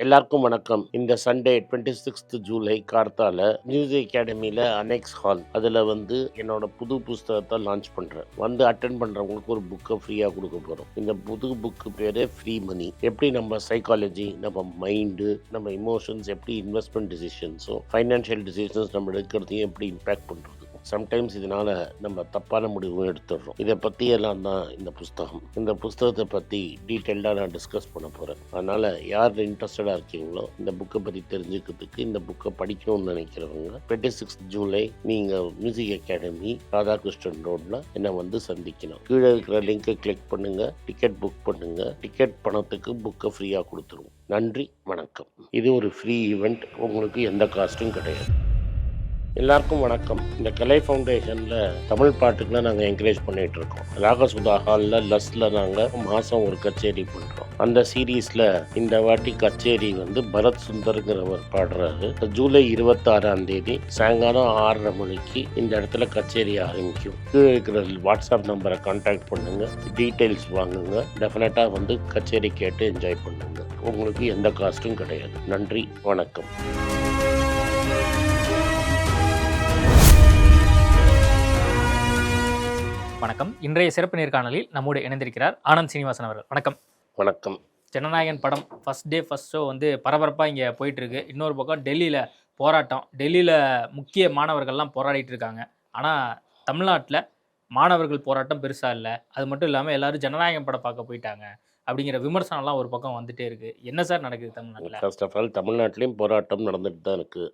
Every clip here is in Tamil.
எல்லாருக்கும் வணக்கம். இந்த சண்டே 26th ஜூலை கார்த்தால மியூசிக் அகாடமியில் அனெக்ஸ் ஹால் அதில் என்னோட புது புஸ்தகத்தை லான்ச் பண்ணுறேன். அட்டென்ட் பண்ணுறவங்களுக்கு ஒரு புக்கை ஃப்ரீயாக கொடுக்க போகிறோம். இந்த புது புக்கு பேர் ஃப்ரீ மணி. எப்படி நம்ம சைக்காலஜி, நம்ம மைண்டு, நம்ம இமோஷன்ஸ், எப்படி இன்வெஸ்ட்மெண்ட் டிசிஷன்ஸோ ஃபைனான்ஷியல் டிசிஷன்ஸ் நம்ம எடுக்கிறதையும் எப்படி இம்பேக்ட் பண்ணுறது. சம்டைம்ஸ் இதனால் நம்ம தப்பான முடிவும் எடுத்துடுறோம். இதை பற்றி எல்லாம் தான் இந்த புஸ்தகம். இந்த புஸ்தகத்தை பற்றி டீட்டெயில்டாக நான் டிஸ்கஸ் பண்ண போகிறேன். அதனால் யார் இன்ட்ரெஸ்டடாக இருக்கீங்களோ இந்த புக்கை பற்றி தெரிஞ்சுக்கிறதுக்கு, இந்த புக்கை படிக்கணும்னு நினைக்கிறவங்க 26th ஜூலை நீங்கள் மியூசிக் அகாடமி ராதாகிருஷ்ணன் ரோடில் என்னை சந்திக்கணும். கீழே இருக்கிற லிங்கை கிளிக் பண்ணுங்கள், டிக்கெட் புக் பண்ணுங்கள். டிக்கெட் பணத்துக்கு புக்கை ஃப்ரீயாக கொடுத்துருவோம். நன்றி, வணக்கம். இது ஒரு ஃப்ரீ ஈவெண்ட், உங்களுக்கு எந்த காஸ்ட்டும் கிடையாது. எல்லாருக்கும் வணக்கம். இந்த கலை ஃபவுண்டேஷனில் தமிழ் பாட்டுக்கெலாம் நாங்கள் என்கரேஜ் பண்ணிகிட்டு இருக்கோம். ராகசுதா ஹாலில் லஸ்ல நாங்கள் மாதம் ஒரு கச்சேரி பண்ணுறோம். அந்த சீரீஸில் இந்த வாட்டி கச்சேரி பரத் சுந்தருங்கிறவர் பாடுறாரு. ஜூலை 26 சாயங்காலம் 6:30 மணிக்கு இந்த இடத்துல கச்சேரி ஆரம்பிக்கும். கீழே இருக்கிற வாட்ஸ்அப் நம்பரை கான்டாக்ட் பண்ணுங்கள், டீட்டெயில்ஸ் வாங்குங்க. டெஃபினட்டாக கச்சேரி கேட்டு என்ஜாய் பண்ணுங்க. உங்களுக்கு எந்த காஸ்ட்டும் கிடையாது. நன்றி, வணக்கம். வணக்கம். இன்றைய சிறப்பு நேர்காணலில் நம்மோடு இணைந்திருக்கிறார் ஆனந்த் சீனிவாசன் அவர்கள். வணக்கம். வணக்கம். ஜனநாயகன் படம் ஃபர்ஸ்ட் ஷோ பரபரப்பாக இங்கே போயிட்டுருக்கு. இன்னொரு பக்கம் டெல்லியில் போராட்டம். டெல்லியில் முக்கிய மாணவர்கள்லாம் போராடிட்டு இருக்காங்க. ஆனால் தமிழ்நாட்டில் மாணவர்கள் போராட்டம் பெருசாக இல்லை. அது மட்டும் இல்லாமல் எல்லாரும் ஜனநாயகன் படம் பார்க்க போயிட்டாங்க அப்படிங்கிற விமர்சனம்லாம் ஒரு பக்கம் வந்துட்டே இருக்குது. என்ன சார் நடக்குது தமிழ்நாட்டில்? ஃபர்ஸ்ட் ஆஃப் ஆல் தமிழ்நாட்டிலையும் போராட்டம் நடந்துட்டு தான் இருக்குது.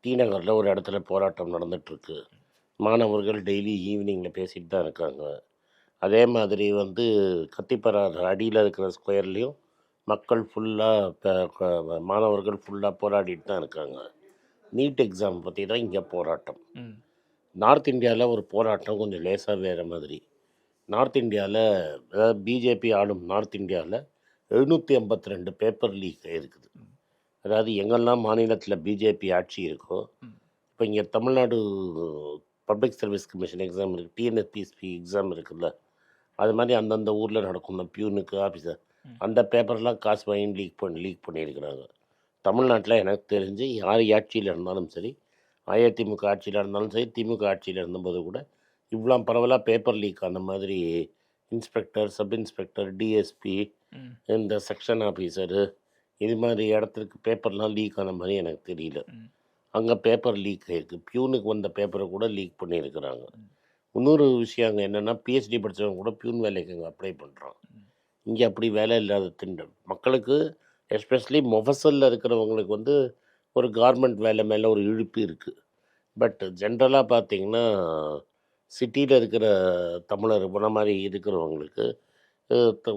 டி நகரில் ஒரு இடத்துல போராட்டம் நடந்துகிட்ருக்கு. மாணவர்கள் டெய்லி ஈவினிங்கில் பேசிகிட்டு தான் இருக்காங்க. அதே மாதிரி கத்திப்பறார் அடியில் இருக்கிற ஸ்கொயர்லேயும் மக்கள் ஃபுல்லாக மாணவர்கள் ஃபுல்லாக போராடிட்டு தான் இருக்காங்க. நீட் எக்ஸாம் பற்றி தான் இங்கே போராட்டம். நார்த் இந்தியாவில் ஒரு போராட்டம் கொஞ்சம் லேசாக வேறு மாதிரி. நார்த் இந்தியாவில், அதாவது பிஜேபி ஆளும் நார்த் இந்தியாவில் 752 பேப்பர் லீக் இருக்குது. அதாவது எங்கெல்லாம் மாநிலத்தில் பிஜேபி ஆட்சி இருக்கோ, இப்போ இங்கே Tamil Nadu public service commission exam இருக்குது, டிஎன்எஸ்பிஎஸ்பி எக்ஸாம் இருக்குல்ல, அது மாதிரி அந்தந்த ஊரில் நடக்கும் பியூனுக்கு ஆஃபீஸர் அந்த பேப்பர்லாம் காசு வாங்கி லீக் பண்ணியிருக்கிறாங்க. தமிழ்நாட்டில் எனக்கு தெரிஞ்சு யார் ஆட்சியில் இருந்தாலும் சரி, அதிமுக ஆட்சியில் இருந்தாலும் சரி, திமுக ஆட்சியில் இருந்தபோது கூட இவ்வளோ பரவலாக பேப்பர் லீக் அந்த மாதிரி இன்ஸ்பெக்டர், சப் இன்ஸ்பெக்டர், டிஎஸ்பி, இந்த செக்ஷன் ஆஃபீஸரு, இது மாதிரி இடத்துக்கு பேப்பர்லாம் லீக் ஆன மாதிரி எனக்கு தெரியல. அங்கே பேப்பர் லீக் ஆகிருக்கு. பியூனுக்கு வந்த பேப்பரை கூட லீக் பண்ணியிருக்கிறாங்க. இன்னொரு விஷயம் அங்கே என்னென்னா, பிஹெச்டி படித்தவங்க கூட பியூன் வேலைக்கு அங்கே அப்ளை பண்ணுறான். இங்கே அப்படி வேலை இல்லாத திண்டம் மக்களுக்கு, எஸ்பெஷலி மொஃபசலில் இருக்கிறவங்களுக்கு ஒரு கார்மெண்ட் வேலை மேலே ஒரு இழுப்பு இருக்குது. பட் ஜென்ரலாக பார்த்திங்கன்னா சிட்டியில் இருக்கிற தமிழர் மாதிரி இருக்கிறவங்களுக்கு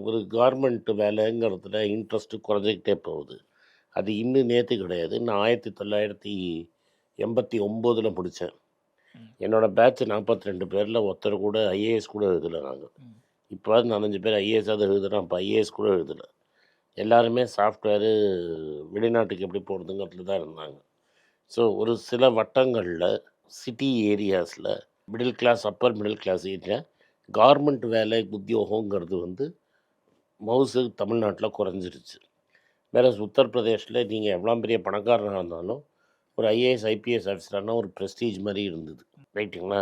ஒரு கார்மெண்ட் வேலைங்கிறதுல இன்ட்ரெஸ்ட்டு குறைஞ்சிக்கிட்டே போகுது. அது இன்னும் நேற்று கிடையாது. நான் 1989 முடித்தேன். என்னோடய பேட்ச் 42 பேரில் ஒருத்தர் கூட ஐஏஎஸ் கூட எழுதலை. நாங்கள் இப்போ 4-5 பேர் ஐஏஎஸ்ஸாவது எழுதுகிறோம். அப்போ ஐஏஎஸ் கூட எழுதலை. எல்லாருமே சாஃப்ட்வேரு, வெளிநாட்டுக்கு எப்படி போகிறதுங்கிறதுல தான் இருந்தாங்க. ஸோ ஒரு சில வட்டங்களில், சிட்டி ஏரியாஸில், middle class, upper middle class area garment வேலை உத்தியோகங்கிறது மவுசு தமிழ்நாட்டில் குறைஞ்சிருச்சு. வேறு உத்தரப்பிரதேஷில் நீங்கள் எவ்வளோ பெரிய பணக்காரனாக இருந்தாலும் ஒரு ஐஏஎஸ் ஐபிஎஸ் ஆஃபீஸரானா ஒரு ப்ரெஸ்டீஜ் மாதிரி இருந்தது, ரைட்டுங்களா?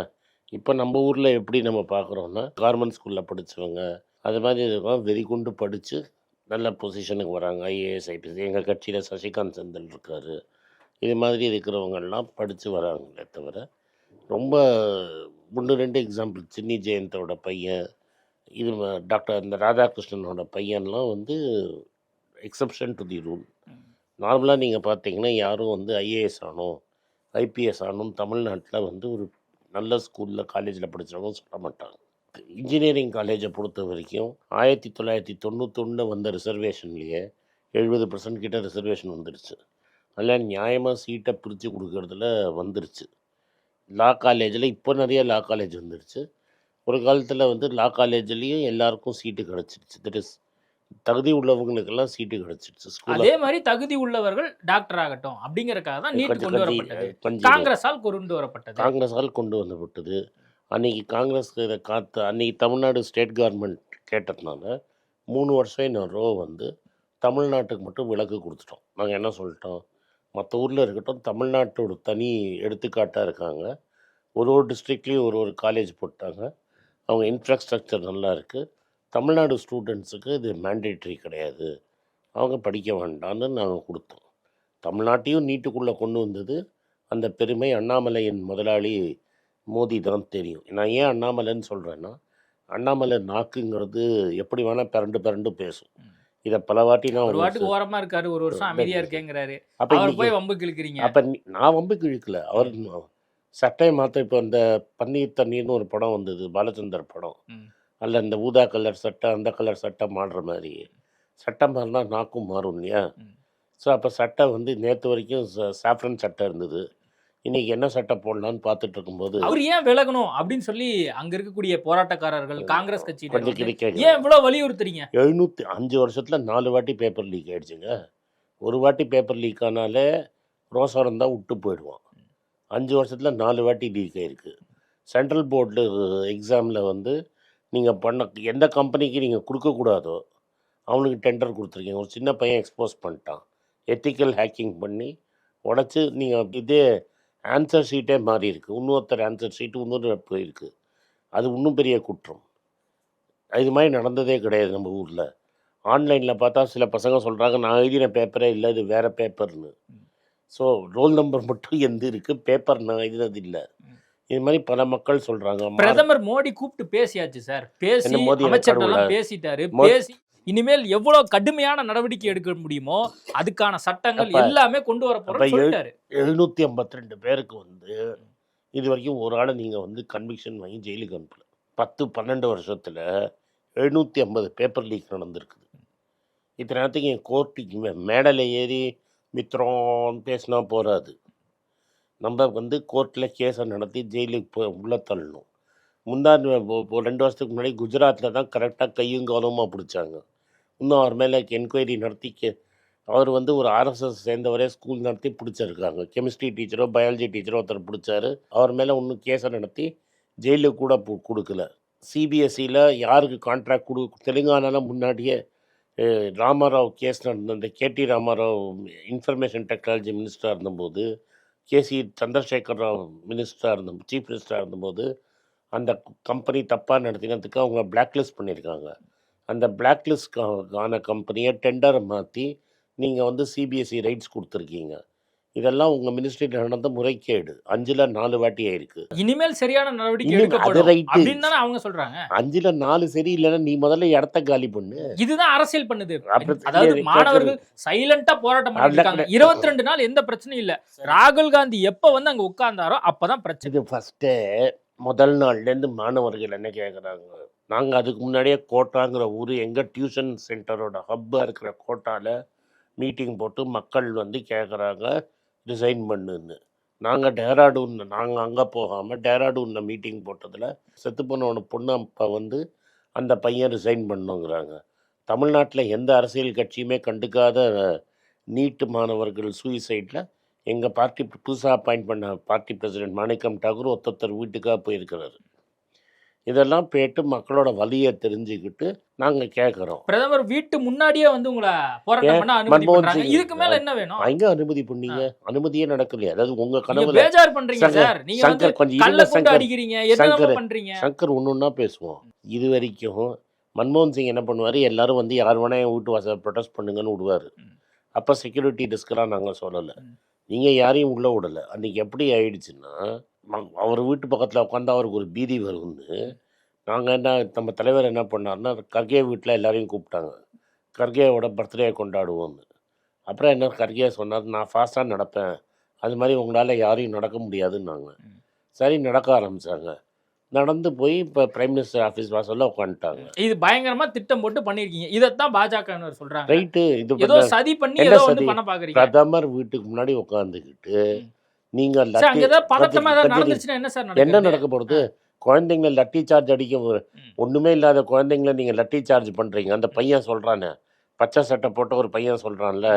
இப்போ நம்ம ஊரில் எப்படி நம்ம பார்க்குறோன்னா, கார்மெண்ட் ஸ்கூலில் படித்தவங்க அது மாதிரி இருக்கோம், வெறி கொண்டு படித்து நல்ல பொசிஷனுக்கு வராங்க. ஐஏஎஸ் ஐபிஎஸ், எங்கள் கட்சியில் சசிகாந்த் செந்தில் இருக்கார், இது மாதிரி இருக்கிறவங்கெல்லாம் படித்து வராங்களே தவிர, ரொம்ப 1-2 எக்ஸாம்பிள், சின்னி ஜெயந்தோட பையன், இது டாக்டர் இந்த ராதாகிருஷ்ணனோட பையன்லாம் எக்ஸப்ஷன் டு தி ரூல். நார்மலாக நீங்கள் பார்த்தீங்கன்னா யாரும் ஐஏஎஸ் ஆகணும், ஐபிஎஸ் ஆகணும் தமிழ்நாட்டில் ஒரு நல்ல ஸ்கூலில், காலேஜில் படித்தவங்க சொல்ல மாட்டாங்க. இன்ஜினியரிங் காலேஜை பொறுத்த வரைக்கும் 1991 வந்த ரிசர்வேஷன்லேயே 70% கிட்ட ரிசர்வேஷன் வந்துடுச்சு. அதில் நியாயமாக சீட்டை பிரித்து கொடுக்கறதுல வந்துருச்சு. லா காலேஜில் இப்போ நிறைய லா காலேஜ் வந்துருச்சு. ஒரு காலத்தில் லா காலேஜ்லேயும் எல்லாருக்கும் சீட்டு கிடச்சிருச்சு. தட் இஸ் தகுதி உள்ளவங்களுக்கெல்லாம் சீட்டு கிடச்சிருச்சு. அதே மாதிரி தகுதி உள்ளவர்கள் டாக்டர் ஆகட்டும் அப்படிங்கிறதுக்காக தான் நீட் கொண்டு வரப்பட்டது. காங்கிரஸால் கொண்டு வரப்பட்டது. அன்றைக்கி காங்கிரஸ் இதை அன்றைக்கி தமிழ்நாடு ஸ்டேட் கவர்மெண்ட் கேட்டதுனால 3 வருஷம் இன்னொரு ரோ தமிழ்நாட்டுக்கு மட்டும் விலக்கு கொடுத்துட்டோம். நாங்கள் என்ன சொல்லிட்டோம், மற்ற ஊரில் இருக்கட்டும், தமிழ்நாட்டோட தனி எடுத்துக்காட்டாக இருக்காங்க. ஒரு டிஸ்ட்ரிக்ட்லேயும் ஒரு காலேஜ் போட்டாங்க. அவங்க இன்ஃப்ராஸ்ட்ரக்சர் நல்லா இருக்குது. தமிழ்நாடு ஸ்டூடெண்ட்ஸுக்கு இது மேண்டேட்ரி கிடையாது, அவங்க படிக்க வேண்டாம்னு நாங்கள் கொடுத்தோம். தமிழ்நாட்டையும் நீட்டுக்குள்ளே கொண்டு வந்தது அந்த பெருமை அண்ணாமலையின் முதலாளி மோடி தான் தெரியும். நான் ஏன் அண்ணாமலைன்னு சொல்கிறேன்னா, அண்ணாமலை நாக்குங்கிறது எப்படி வேணால் பிறண்டு பிறண்டு பேசும். இதை பல வாட்டி ஒரு நான் வாட்டுக்கு ஓரமா இருக்காரு, ஒரு வருஷம் அமைதியா இருக்கேங்கிறாரு. அப்போ அவர் போய் வம்பு கிழக்கிறீங்க. அப்போ நான் வம்புக்கு இழுக்கல. அவர் சட்டையை மாற்ற இப்போ இந்த பன்னீர் தண்ணீர்னு ஒரு படம் வந்தது, பாலச்சந்தர் படம். ம். அதில் இந்த ஊதா கலர் சட்டை அந்த கலர் சட்டை மாறுற மாதிரி சட்டை மாறினா நாக்கும் மாறும் இல்லையா? ம். ஸோ அப்போ சட்டை வந்து நேற்று வரைக்கும் சாஃப்ரன் சட்டை இருந்தது. இன்றைக்கி என்ன சட்டை போடலான்னு பார்த்துட்டு இருக்கும்போது அவர் ஏன் விலகணும் அப்படின்னு சொல்லி அங்க இருக்கக்கூடிய போராட்டக்காரர்கள் காங்கிரஸ் கட்சியினர் கொஞ்சம் வந்து கிடைக்காது. ஏன் இவ்வளவு வலியுறுத்துறீங்க? 705 வருஷத்தில் 4 வாட்டி பேப்பர் லீக் ஆகிடுச்சுங்க. ஒரு வாட்டி பேப்பர் லீக் ஆனாலே ரோசரம் தான் விட்டு போயிடுவான். 5 வருஷத்தில் 4 வாட்டி லீக் ஆகிருக்கு. சென்ட்ரல் போர்டு எக்ஸாமில் வந்து நீங்கள் பண்ண எந்த கம்பெனிக்கு நீங்கள் கொடுக்கக்கூடாதோ அவனுக்கு டெண்டர் கொடுத்துருக்கீங்க. ஒரு சின்ன பையன் எக்ஸ்போஸ் பண்ணிட்டான், எத்திக்கல் ஹேக்கிங் பண்ணி உடச்சி. நீங்கள் இதே ஆன்சர் ஷீட்டே மாறி இருக்குது, இன்னொருத்தர் ஆன்சர் ஷீட்டு இன்னொரு போயிருக்கு. அது இன்னும் பெரிய குற்றம். இது மாதிரி நடந்ததே கிடையாது நம்ம ஊரில். ஆன்லைனில் பார்த்தா சில பசங்க சொல்கிறாங்க, நான் எழுதின பேப்பரே இல்லை, இது வேறு பேப்பர்னு. ஸோ ரோல் நம்பர் மட்டும் எந்த இருக்குது, பேப்பர் நான் எழுதினது இல்லை. இது மாதிரி பல மக்கள் சொல்கிறாங்க. பிரதமர் மோடி கூப்பிட்டு பேசியாச்சு சார், பேசி என்ன மோடி அமைச்சர்கள்லாம் பேசிட்டாரு. பேசி இனிமேல் எவ்வளவு கடுமையான நடவடிக்கை எடுக்க முடியுமோ அதுக்கான சட்டங்கள் எல்லாமே கொண்டு வர போறோம்னு சொல்லிட்டாரு. 752 பேருக்கு வந்து இது வரைக்கும் ஒரு ஆளை நீங்கள் வந்து கன்விக்ஷன் வாங்கி ஜெயிலுக்கு அனுப்பல. 10-12 வருஷத்தில் 750 பேப்பர் லீக் நடந்திருக்குது. இத்தனை நேரத்துக்கு என் கோர்ட்டுக்கு மேடையில் ஏறி மித்திரம் பேசினா போகாது. நம்ம வந்து கோர்ட்டில் கேஸை நடத்தி ஜெயிலுக்கு உள்ளே தள்ளணும். முந்தாண்டு 2 வருஷத்துக்கு முன்னாடி குஜராத்தில் தான் கரெக்டாக கையும் கவனமாக பிடிச்சாங்க. இன்னும் அவர் மேலே என்கொயரி நடத்தி அவர் வந்து ஒரு ஆர்எஸ்எஸ் சேர்ந்தவரே ஸ்கூல் நடத்தி பிடிச்சிருக்காங்க. கெமிஸ்ட்ரி டீச்சரோ பயாலஜி டீச்சரோ ஒருத்தர் பிடிச்சாரு. அவர் மேலே இன்னும் கேஸை நடத்தி ஜெயிலுக்கு கூட கொடுக்கல. சிபிஎஸ்சியில் யாருக்கு கான்ட்ராக்ட் தெலுங்கானாவில் முன்னாடியே ராமாராவ் கேஸ் நடந்த அந்த கேடி ராமாராவ் இன்ஃபர்மேஷன் டெக்னாலஜி மினிஸ்டராக இருந்தபோது, கேசி சந்திரசேகர் ராவ் மினிஸ்டராக சீஃப் மினிஸ்டராக இருந்தபோது அந்த கம்பெனி தப்பாக நடத்தினதுக்கு அவங்க பிளாக்லிஸ்ட் பண்ணியிருக்காங்க. அந்த பிளாக்லிஸ்ட் ஆன கம்பெனியை டெண்டரை மாற்றி நீங்கள் வந்து சிபிஎஸ்சி ரைட்ஸ் கொடுத்துருக்கீங்க. இதெல்லாம் உங்கள் மினிஸ்ட்ரியில் நடந்த முறைகேடு. 5ல் 4 வாட்டி ஆயிருக்கு. இனிமேல் சரியான நடவடிக்கை அது எடுக்கப்படும் ரைட்டு. அப்படின்னு தானே அவங்க சொல்றாங்க. 5ல் 4 சரி இல்லைன்னா நீ முதல்ல இடத்த காலி பண்ணு. இதுதான் அரசியல் பண்ணுது. அப்புறம் அதாவது மாணவர்கள் சைலண்டா போராட்டம் பண்ணிருக்காங்க. 22 நாள் எந்த பிரச்சனையும் இல்ல. ராகுல் காந்தி எப்ப வந்து அங்க உட்கார்ந்தாரோ அப்பதான் பிரச்சனை. இது ஃபஸ்ட்டே முதல் நாள்லேருந்து மாணவர்கள் என்ன கேட்குறாங்க, நாங்கள் அதுக்கு முன்னாடியே கோட்டாங்கிற ஊர் எங்கள் டியூஷன் சென்டரோட ஹப்பாக இருக்கிற கோட்டாவில் மீட்டிங் போட்டு மக்கள் வந்து கேட்குறாங்க ரிசைன் பண்ணுன்னு. நாங்கள் அங்கே போகாமல் டேராடூனில் மீட்டிங் போட்டதில் செத்து போனவன பொண்ணு அப்பா வந்து அந்த பையன் ரிசைன் பண்ணுங்கிறாங்க. தமிழ்நாட்டில் எந்த அரசியல் கட்சியுமே கண்டுக்காத நீட்டு மாணவர்கள் சூசைடில் எங்கள் பார்ட்டி புதுசாக அப்பாயிண்ட் பண்ண பார்ட்டி பிரசிடென்ட் மாணிக்கம் டாகூர் ஒருத்தர் வீட்டுக்காக போயிருக்கிறாரு. இதெல்லாம் கேட்டு மக்களோட வலியை தெரிஞ்சுக்கிட்டு நாங்கள் கேட்குறோம். பிரதமர் வீட்டு முன்னாடியே வந்து உங்களை போராட்டம் பண்ண அனுமதி பண்றாங்க. இதுக்கு மேல என்ன வேணும்? எங்க அனுமதி பண்ணீங்க? அனுமதியே நடக்கலையே. அதாவது உங்க கனவுல பேஜார் பண்றீங்க சார். நீங்க வந்து கொஞ்சம் கள்ள குண்டு அடிக்கிறீங்க, என்னென்னமோ பண்றீங்க. சங்கர் ஒன்னொன்னா பேசுவோம். இது வரைக்கும் மன்மோகன் சிங் என்ன பண்ணுவார், எல்லாரும் வந்து யார் வேணா என் வீட்டு வாசல் ப்ரொடெஸ்ட் பண்ணுங்கன்னு விடுவார். அப்போ செக்யூரிட்டி ரிஸ்க்கெல்லாம் நாங்கள் சொல்லலை, நீங்கள் யாரையும் உள்ளே விடலை. அன்றைக்கி எப்படி ஆயிடுச்சுன்னா, அவர் வீட்டு பக்கத்தில் உட்காந்து அவருக்கு ஒரு பீதி வரும்னு நாங்கள் என்ன நம்ம தலைவர் என்ன பண்ணார்னா, கர்கே வீட்டில் எல்லாரையும் கூப்பிட்டாங்க, கர்கேவோட பர்த்டே கொண்டாடுவோம்னு. அப்புறம் என்ன கர்கே சொன்னார், நான் ஃபாஸ்ட்டாக நடப்பேன், அது மாதிரி உங்களால் யாரையும் நடக்க முடியாதுன்னாங்க. சரி நடக்க ஆரம்பித்தாங்க. நடந்து போய் இப்போ பிரைம் மினிஸ்டர் ஆஃபீஸ் வாசலில் உட்காந்துட்டாங்க. இது பயங்கரமாக திட்டம் போட்டு பண்ணியிருக்கீங்க. இதைத்தான் பாஜகவினர் சொல்கிறாங்க. ரைட்டு. இது ஏதோ சதி பண்ணி ஏதோ வந்து பண்ண பார்க்குறீங்க. பிரதமர் வீட்டுக்கு முன்னாடி உட்காந்துக்கிட்டு நீங்கள் என்ன நடக்க போகிறது? குழந்தைங்கள லட்டி சார்ஜ் அடிக்க, ஒன்றுமே இல்லாத குழந்தைங்கள நீங்கள் லட்டி சார்ஜ் பண்ணுறீங்க. அந்த பையன் சொல்கிறானே, பச்சை சட்டை போட்ட ஒரு பையன் சொல்கிறான்ல,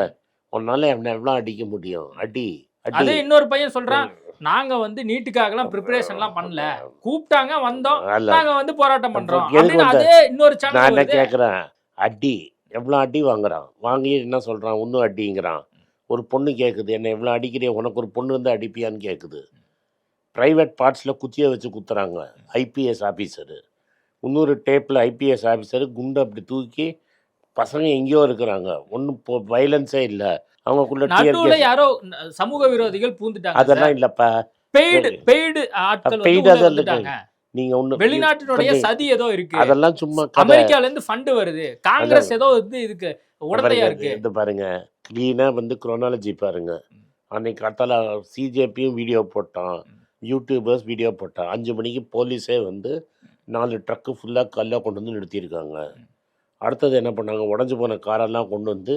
உன்னால அவனை எவ்வளோ அடிக்க முடியும்? அடி அடி. அதே இன்னொரு பையன் சொல்கிறான், நாங்க வந்து நீட்டுக்காகலாம் ப்ரிப்பரேஷன்லாம் பண்ணல, கூப்பிட்டாங்க வந்தோம், நாங்க வந்து போராட்டம் பண்றோம். அதே இன்னொரு சேனல் நான் என்ன கேட்குறேன், அடி எவ்வளோ அடி வாங்குறான், வாங்கி என்ன சொல்கிறான், இன்னும் அடிங்கிறான். ஒரு பொண்ணு கேட்குது, என்ன எவ்வளோ அடிக்கிறே, உனக்கு ஒரு பொண்ணு வந்து அடிப்பியான்னு கேட்குது. ப்ரைவேட் பார்ட்ஸில் குச்சியை வச்சு குத்துறாங்க ஐபிஎஸ் ஆஃபீஸரு. இன்னொரு டேப்பில் ஐபிஎஸ் ஆஃபீஸரு குண்டு அப்படி தூக்கி பசங்க எங்கேயோ இருக்கிறாங்க, ஒன்றும் வயலன்ஸே இல்லை. அவங்களுக்குள்ள நடுவுல யாரோ சமூக விரோதிகள் பூந்துட்டாங்க. அதெல்லாம் இல்லைப்பா, பெய்டு ஆட்கள் வந்து பெய்டு உள்ள அதெல்லாம் வந்துட்டாங்க. நீங்க ஒண்ணு வெளிநாட்டினுடைய சதி ஏதோ இருக்கு, அதெல்லாம் சும்மா கதை. அமெரிக்கால இருந்து ஃபண்ட் வருது, காங்கிரஸ் ஏதோ வந்து இதுக்கு உடந்தையா இருக்கு. இது பாருங்க, கிளீனா வந்து குரோனாலஜி பாருங்க. அன்னைக்கு காத்தால சிஜேபியும் வீடியோ போட்டான், யூடியூபர்ஸ் வீடியோ போட்டான். 5 மணிக்கு போலீஸே வந்து 4 ட்ரக்கு ஃபுல்லாக கல்லை கொண்டு வந்து நிறுத்தியிருக்காங்க. அடுத்தது என்ன பண்ணாங்க, உடஞ்சி போன காரெல்லாம் கொண்டு வந்து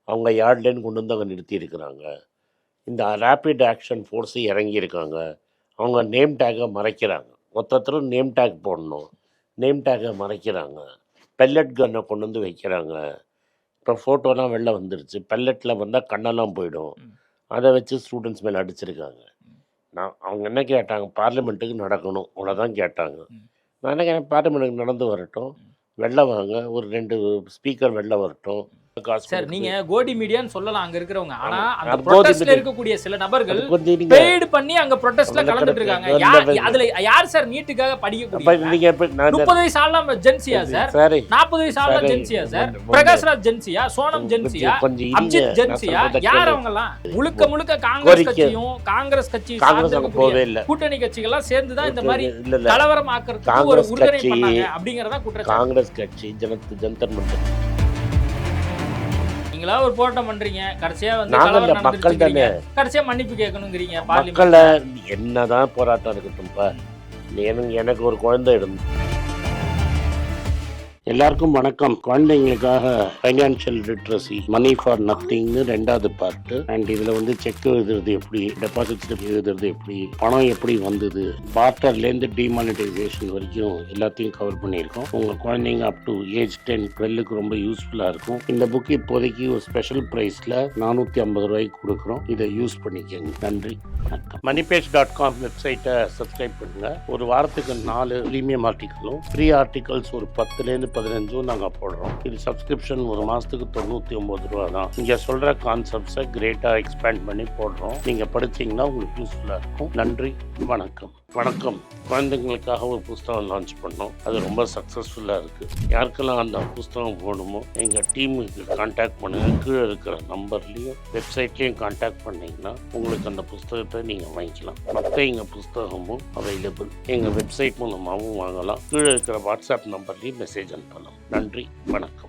அவங்க யார்ட்லேன்னு கொண்டு வந்து அங்கே நிறுத்தியிருக்கிறாங்க. இந்த ரேபிட் ஆக்ஷன் ஃபோர்ஸு இறங்கியிருக்காங்க. அவங்க நேம் டேக்கை மறைக்கிறாங்க. மொத்தத்தில் நேம் டேக் போடணும், நேம் டேக்கை மறைக்கிறாங்க. பெல்லட் கன்னை கொண்டு வந்து வைக்கிறாங்க. இப்போ ஃபோட்டோலாம் வெளில வந்துருச்சு. பெல்லட்டில் வந்தால் கண்ணெல்லாம் போயிடும். அதை வச்சு ஸ்டூடெண்ட்ஸ் மேலே அடிச்சிருக்காங்க. அவங்க என்ன கேட்டாங்க, பார்லிமெண்ட்டுக்கு நடக்கணும், அவ்வளோதான் கேட்டாங்க. நான் என்ன கேட்டேன், பார்லிமெண்ட்டுக்கு நடந்து வரட்டும், வெளில வாங்க, ஒரு 2 ஸ்பீக்கர் வெளில வரட்டும். சார் நீங்க கோடி மீடியான்னு சொல்லலாம் அங்க இருக்கிறவங்க, ஆனா அந்த ப்ரொடெஸ்ட்ல இருக்கக்கூடிய சில நபர்கள் பெய்டு பண்ணி அங்க ப்ரொடெஸ்ட்ல கலந்துட்டு இருக்காங்க. அதுல யார் சார் நீட்டுக்காக படிக்கக்கூடிய 30 வயசு ஆளலாம் ஜென்சியா சார், 40 வயசு ஆளலாம் ஜென்சியா சார், பிரகாஷ்ராஜ் ஜென்சியா, சோனம் ஜென்சியா, அப்ஜித் ஜென்சியா, யார் அவங்க எல்லாம்? முழுக்க முழுக்க காங்கிரஸ் கட்சியும் காங்கிரஸ் கட்சி கூட்டணி கட்சிகள் எல்லாம் சேர்ந்து தான் இந்த மாதிரி கலவரம் ஆக்குறதுக்கு ஒரு உறுதுணை பண்ணாங்க அப்படிங்கறத குற்றச்சாட்டு. காங்கிரஸ் கட்சி ஜனதர் மன்றம் நீங்களா ஒரு போராட்டம் பண்றீங்க, கடைசியா வந்து மக்கள் தானே, கடைசியா மன்னிப்பு கேட்கணுங்கிறீங்க. மக்களை என்னதான் போராட்டம் இருக்கட்டும்ப்பா, எனக்கு ஒரு குழந்தை இருந்து. எல்லாருக்கும் வணக்கம். குழந்தைங்களுக்காக ஃபைனான்ஷியல் லிட்ரஸி, மணி ஃபார் நத்திங்னு 2வது பார்ட்டு. அண்ட் இதில் வந்து செக் எழுதுறது எப்படி, டெபாசிட் எழுதுறது எப்படி, பணம் எப்படி வந்தது, பார்ட்டர்லேருந்து டிமானிட்டைசேஷன் வரைக்கும் எல்லாத்தையும் கவர் பண்ணியிருக்கோம். உங்கள் குழந்தைங்க அப் டு ஏஜ் 10, 12க்கு ரொம்ப யூஸ்ஃபுல்லாக இருக்கும். இந்த புக் இப்போதைக்கு ஒரு ஸ்பெஷல் ப்ரைஸில் 450 ரூபாய்க்கு கொடுக்குறோம். இதை யூஸ் பண்ணிக்கோங்க. நன்றி, வணக்கம். moneypage.com வெப்சைட்டை சப்ஸ்கிரைப் பண்ணுங்கள். ஒரு வாரத்துக்கு 4 ப்ரீமியம் ஆர்டிக்கலும் ஃப்ரீ ஆர்டிகல்ஸ் ஒரு 10லேருந்து 15 நாங்கள் போடுறோம். இது சப்ஸ்கிரிப்ஷன் ஒரு மாதத்துக்கு 99 ரூபா தான். இங்கே சொல்கிற கான்செப்ட்ஸை கிரேட்டாக எக்ஸ்பேண்ட் பண்ணி போடுறோம். நீங்கள் படித்தீங்கன்னா உங்களுக்கு யூஸ்ஃபுல்லாக இருக்கும். நன்றி, வணக்கம். வணக்கம். குழந்தைங்களுக்காக ஒரு புஸ்தகம் லான்ச் பண்ணோம். அது ரொம்ப சக்ஸஸ்ஃபுல்லாக இருக்குது. யாருக்கெல்லாம் அந்த புஸ்தகம் போகணுமோ எங்கள் டீமுக்கு கான்டாக்ட் பண்ணுங்கள். கீழே இருக்கிற நம்பர்லேயும் வெப்சைட்லேயும் கான்டாக்ட் பண்ணிங்கன்னா உங்களுக்கு அந்த புஸ்தகத்தை நீங்கள் வாங்கிக்கலாம். மற்ற எங்கள் புஸ்தகமும் அவைலபிள். எங்கள் வெப்சைட் மூலமாகவும் வாங்கலாம். கீழே இருக்கிற வாட்ஸ்அப் நம்பர்லேயும் மெசேஜ் அனுப்பலாம். நன்றி, வணக்கம்.